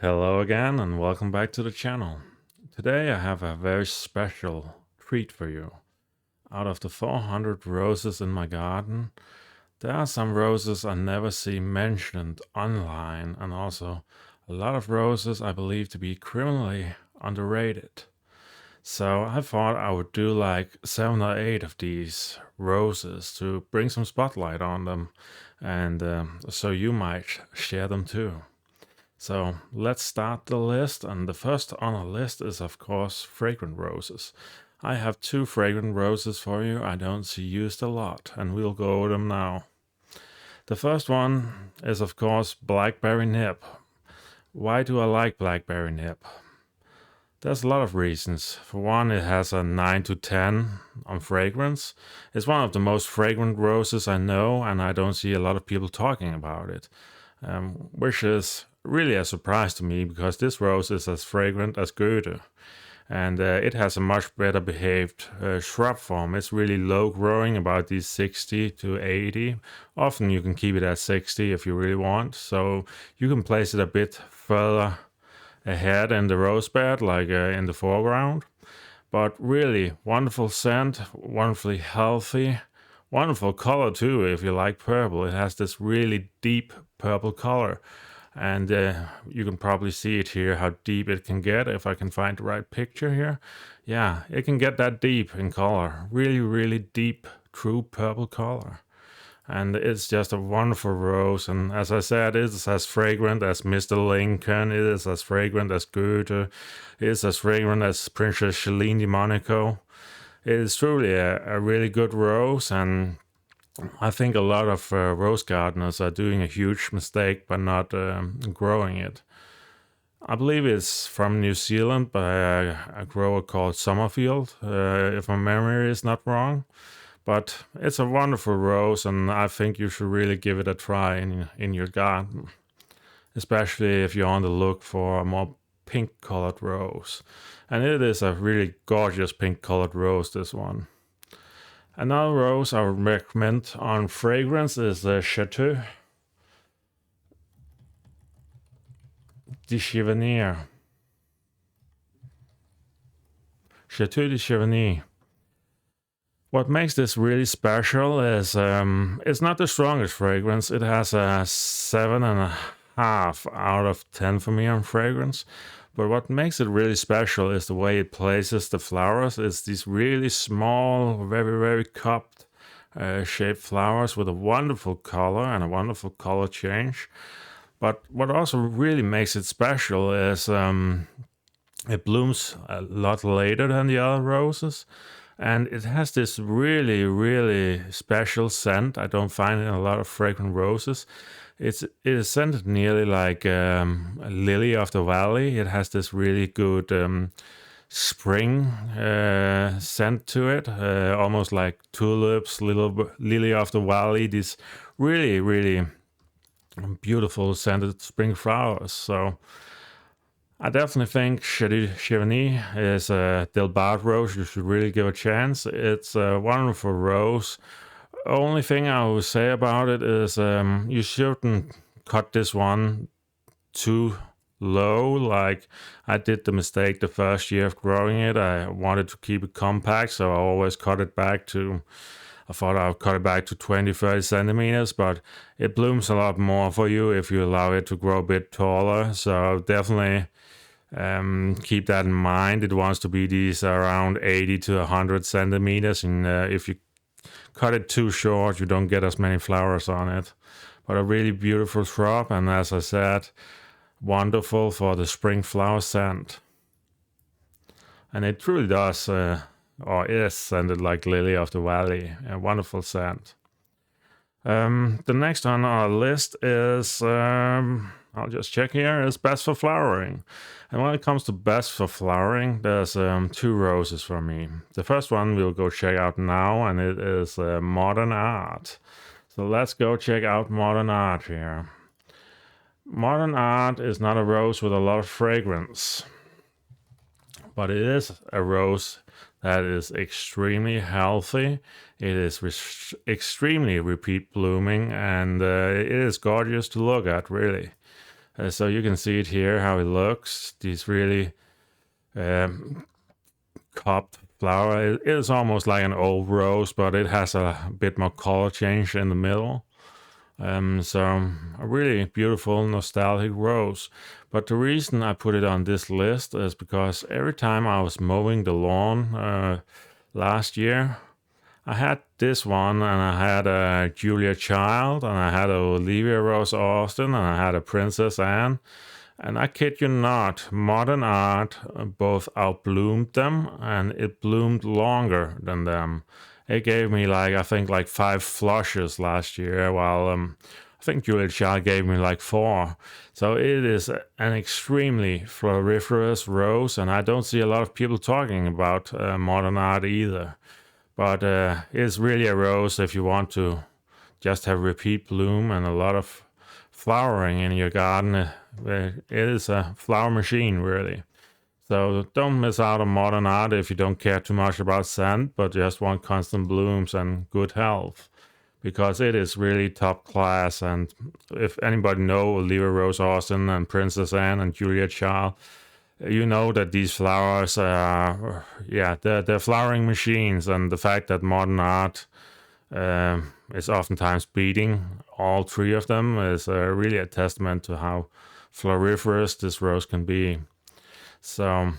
Hello again and welcome back to the channel. Today I have a very special treat for you. Out of the 400 roses in my garden, there are some roses I never see mentioned online, and also a lot of roses I believe to be criminally underrated. So I thought I would do like 7 or 8 of these roses to bring some spotlight on them, and so you might share them too. So let's start the list, and the first on the list is of course fragrant roses. I have 2 fragrant roses for you I don't see used a lot, and we'll go over them now. The first one is of course blackberry nip. Why do I like blackberry nip? There's a lot of reasons. For one, it has a 9 to 10 on fragrance. It's one of the most fragrant roses I know, and I don't see a lot of people talking about it, which is really a surprise to me because this rose is as fragrant as Goethe. And it has a much better behaved shrub form. It's really low growing, about these 60 to 80. Often you can keep it at 60 if you really want. So you can place it a bit further ahead in the rose bed, like in the foreground. But really wonderful scent, wonderfully healthy, wonderful color too if you like purple. It has this really deep purple color. And you can probably see it here, how deep it can get if I can find the right picture here. Yeah, it can get that deep in color. Really, really deep, true purple color. And it's just a wonderful rose. And as I said, it is as fragrant as Mr. Lincoln. It is as fragrant as Goethe. It is as fragrant as Princess Celine de Monaco. It is truly a really good rose, and I think a lot of rose gardeners are doing a huge mistake by not growing it. I believe it's from New Zealand by a grower called Summerfield, if my memory is not wrong. But it's a wonderful rose, and I think you should really give it a try in your garden, especially if you're on the look for a more pink colored rose. And it is a really gorgeous pink colored rose, this one. Another rose I would recommend on fragrance is Chateau de Chivigny. Chateau de Chivigny. What makes this really special is it's not the strongest fragrance. It has a 7.5 out of 10 for me on fragrance. But what makes it really special is the way it places the flowers. It's these really small, very, very cupped shaped flowers with a wonderful color and a wonderful color change. But what also really makes it special is it blooms a lot later than the other roses. And it has this really, really special scent I don't find in a lot of fragrant roses. It is scented nearly like a lily of the valley. It has this really good spring scent to it, almost like tulips, little lily of the valley. These really, really beautiful scented spring flowers. So I definitely think Chivigny is a Delbart rose. You should really give a chance. It's a wonderful rose. Only thing I would say about it is you shouldn't cut this one too low. Like I did the mistake the first year of growing it. I wanted to keep it compact, so I always cut it back to, I thought I would cut it back to 20, 30 centimeters, but it blooms a lot more for you if you allow it to grow a bit taller. So definitely keep that in mind. It wants to be these around 80 to 100 centimeters, and if you cut it too short, you don't get as many flowers on it. But a really beautiful shrub, and as I said, wonderful for the spring flower scent. And it truly does, or is scented like lily of the valley. A wonderful scent. The next on our list is, I'll just check here, is best for flowering. And when it comes to best for flowering, there's 2 roses for me. The first one we'll go check out now, and it is Modern Art. So let's go check out Modern Art here. Modern Art is not a rose with a lot of fragrance, but it is a rose that is extremely healthy. It is extremely repeat blooming, and it is gorgeous to look at, really. So you can see it here, how it looks. These really um, cupped flower. It is almost like an old rose, but it has a bit more color change in the middle. So a really beautiful nostalgic rose. But the reason I put it on this list is because every time I was mowing the lawn last year, I had this one, and I had a Julia Child, and I had a Olivia Rose Austin, and I had a Princess Anne. And I kid you not, modern art both outbloomed them, and it bloomed longer than them. It gave me I think 5 flushes last year, while I think Julia Child gave me 4. So it is an extremely floriferous rose, and I don't see a lot of people talking about modern art either. But it's really a rose if you want to just have repeat bloom and a lot of flowering in your garden. It is a flower machine, really. So don't miss out on modern art if you don't care too much about scent, but just want constant blooms and good health, because it is really top class. And if anybody know Olivia Rose Austin and Princess Anne and Julia Child, you know that these flowers are, they're flowering machines. And the fact that modern art is oftentimes beating all 3 of them is really a testament to how floriferous this rose can be. So,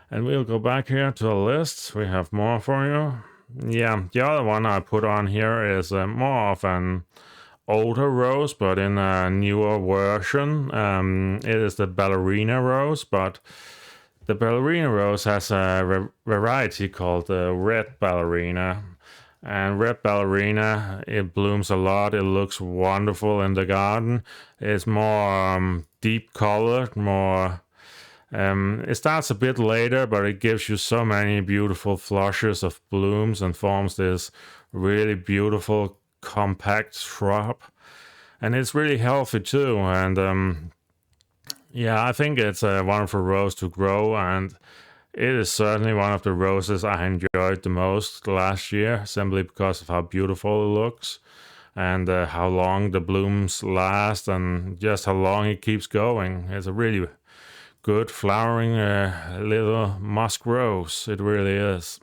and we'll go back here to the list. We have more for you. Yeah, the other one I put on here is more of an older rose, but in a newer version. It is the ballerina rose, but the ballerina rose has a variety called the red ballerina. And red ballerina, it blooms a lot. It looks wonderful in the garden. It's more deep colored, more. It starts a bit later, but it gives you so many beautiful flushes of blooms and forms this really beautiful compact shrub. And it's really healthy too. And I think it's a wonderful rose to grow, and it is certainly one of the roses I enjoyed the most last year, simply because of how beautiful it looks and how long the blooms last and just how long it keeps going. It's a really good flowering little musk rose. It really is.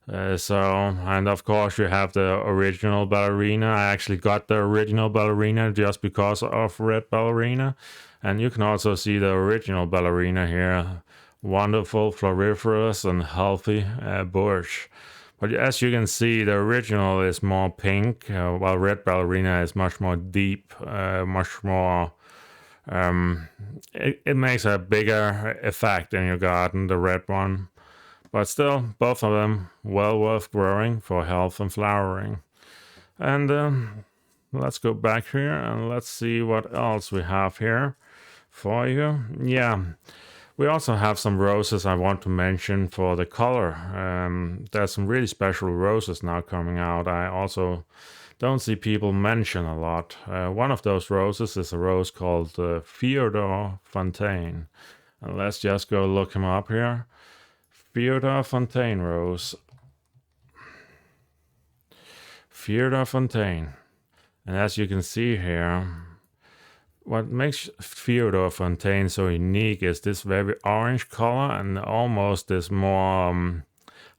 And of course you have the original ballerina. I actually got the original ballerina just because of red ballerina. And you can also see the original ballerina here. Wonderful, floriferous, and healthy bush. But as you can see, the original is more pink, while red ballerina is much more deep, much more. It makes a bigger effect in your garden, the red one. But still, both of them well worth growing for health and flowering. And let's go back here and let's see what else we have here for you. Yeah. We also have some roses I want to mention for the color. There's some really special roses now coming out. I also don't see people mention a lot. One of those roses is a rose called Fyodor Fontaine. And let's just go look him up here. Fyodor Fontaine rose. Fyodor Fontaine. And as you can see here, what makes Fyodor Fontaine so unique is this very orange color and almost this more,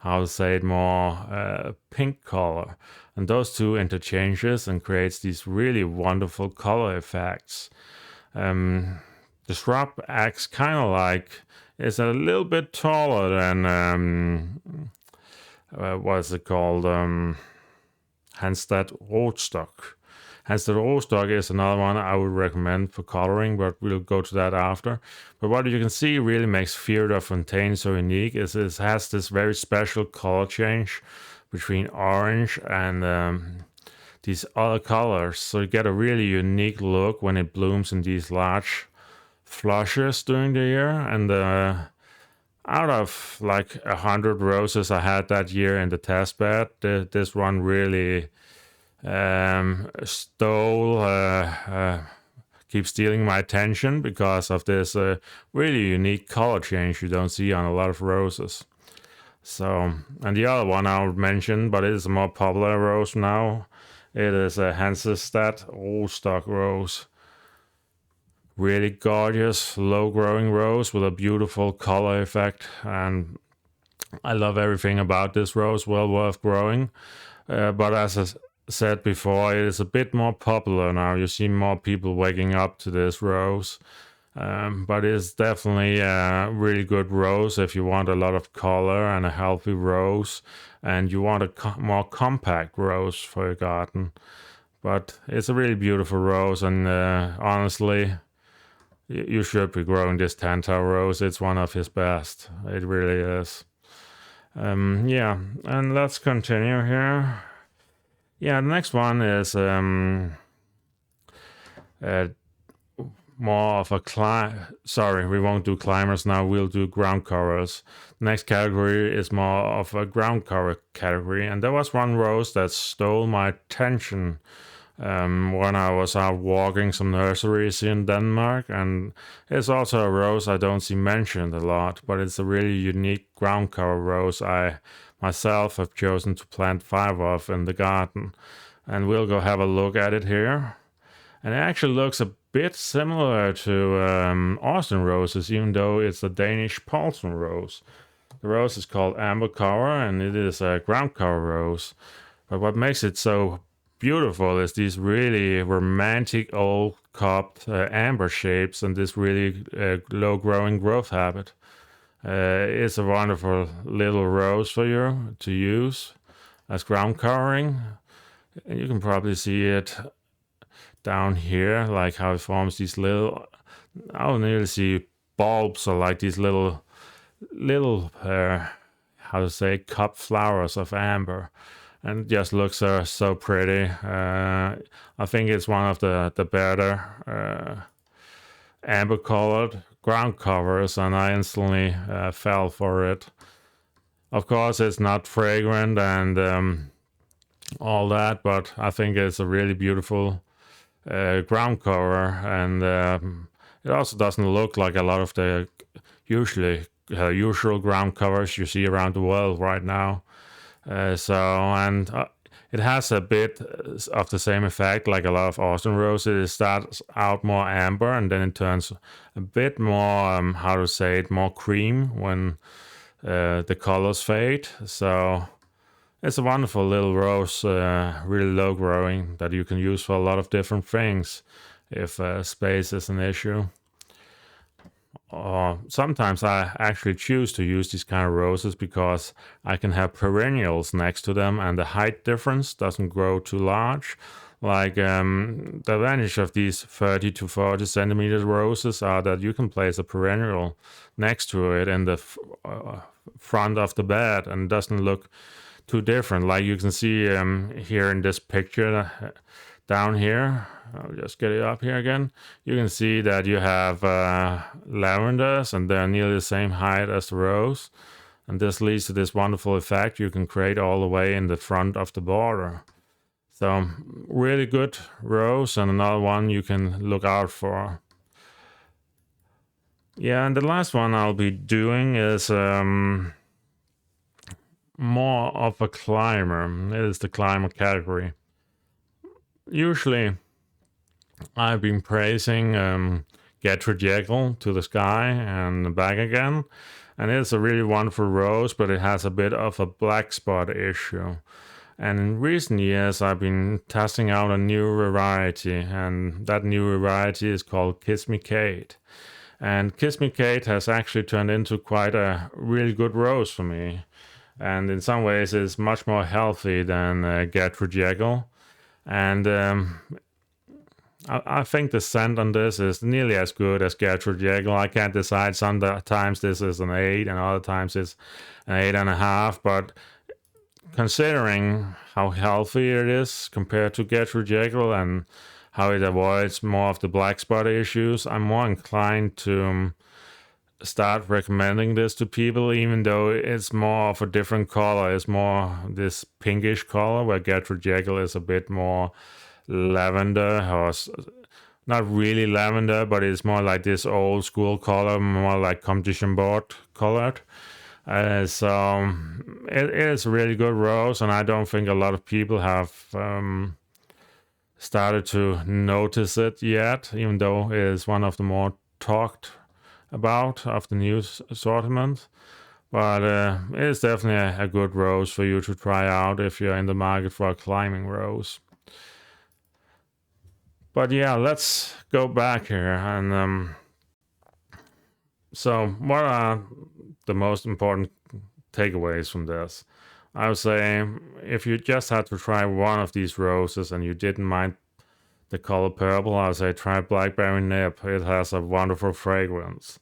more pink color. And those two interchanges and creates these really wonderful color effects. The shrub acts kind of it's a little bit taller than, what's it called, Hansted rootstock. Hansted rootstock is another one I would recommend for coloring, but we'll go to that after. But what you can see really makes Fyodor Fontaine so unique is it has this very special color change between orange and these other colors. So you get a really unique look when it blooms in these large flushes during the year. And out of 100 roses I had that year in the test bed, this one really keep stealing my attention because of this really unique color change you don't see on a lot of roses. So, and the other one I would mention, but it is a more popular rose now, it is a Hansestadt rootstock rose. really gorgeous, low-growing rose with a beautiful color effect, and I love everything about this rose. Well worth growing. But as I said before, it is a bit more popular now. You see more people waking up to this rose. But it's definitely a really good rose if you want a lot of color and a healthy rose, and you want a more compact rose for your garden. But it's a really beautiful rose, and honestly, you should be growing this Tantar rose. It's one of his best. It really is. Yeah, and let's continue here. Yeah, the next one is uh, more of a sorry, we won't do climbers now, we'll do ground covers. Next category is more of a ground cover category, and there was one rose that stole my attention when I was out walking some nurseries in Denmark, and it's also a rose I don't see mentioned a lot, but it's a really unique ground cover rose I myself have chosen to plant 5 of in the garden, and we'll go have a look at it here. And it actually looks a bit similar to Austin roses, even though it's a Danish Paulson rose. The rose is called Amber Cover, and it is a ground cover rose. But what makes it so beautiful is these really romantic old cupped amber shapes and this really low growing growth habit. It's a wonderful little rose for you to use as ground covering. And you can probably see it down here, like how it forms these little, I don't nearly see bulbs or like these little how to say, cup flowers of amber, and it just looks so pretty. I think it's one of the better amber colored ground covers, and I instantly fell for it. Of course, it's not fragrant and all that, but I think it's a really beautiful ground cover, and it also doesn't look like a lot of the usual ground covers you see around the world right now. It has a bit of the same effect like a lot of Austin roses. It starts out more amber and then it turns a bit more, how to say it, more cream when the colors fade. So it's a wonderful little rose, really low growing, that you can use for a lot of different things if space is an issue. Sometimes I actually choose to use these kind of roses because I can have perennials next to them and the height difference doesn't grow too large. Like the advantage of these 30 to 40 centimeter roses are that you can place a perennial next to it in the front of the bed and it doesn't look too different. Like you can see here in this picture down here, I'll just get it up here again. You can see that you have lavenders and they're nearly the same height as the rose. And this leads to this wonderful effect you can create all the way in the front of the border. So really good rose, and another one you can look out for. Yeah, and the last one I'll be doing is more of a climber. It is the climber category. Usually I've been praising Gertrude Jekyll to the sky and back again, and it's a really wonderful rose, but it has a bit of a black spot issue. And in recent years I've been testing out a new variety, and that new variety is called Kiss Me Kate. And Kiss Me Kate has actually turned into quite a really good rose for me, and in some ways it's much more healthy than Gertrude Jekyll. And I think the scent on this is nearly as good as Gertrude Jekyll. I can't decide. Sometimes this is an 8 and other times it's an 8.5. But considering how healthy it is compared to Gertrude Jekyll and how it avoids more of the black spot issues, I'm more inclined to start recommending this to people, even though it's more of a different color. It's more this pinkish color, where Gertrude Jekyll is a bit more lavender, or not really lavender, but it's more like this old school color, more like Comme de Chambord colored. So it is a really good rose, and I don't think a lot of people have started to notice it yet, even though it is one of the more talked about of the new assortment. But it's definitely a good rose for you to try out if you're in the market for a climbing rose. But yeah, let's go back here. And so, what are the most important takeaways from this? I would say if you just had to try one of these roses and you didn't mind the color purple, I would say try Blackberry Nib. It has a wonderful fragrance.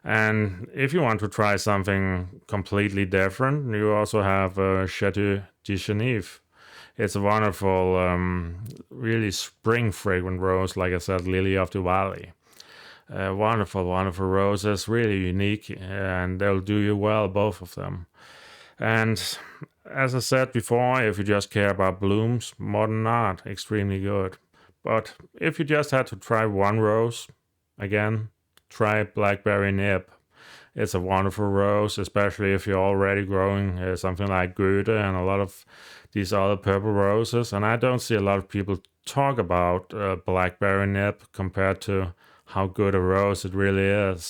And if you want to try something completely different, you also have Chateau de Genève. It's a wonderful, really spring fragrant rose, like I said, Lily of the Valley. Wonderful, wonderful roses, really unique, and they'll do you well, both of them. And as I said before, if you just care about blooms, modern art, extremely good. But if you just had to try one rose, again, try Blackberry Nib. It's a wonderful rose, especially if you're already growing something like Goethe and a lot of these other purple roses. And I don't see a lot of people talk about Blackberry Nib compared to how good a rose it really is.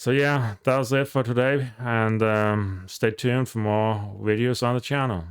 So yeah, that was it for today, and stay tuned for more videos on the channel.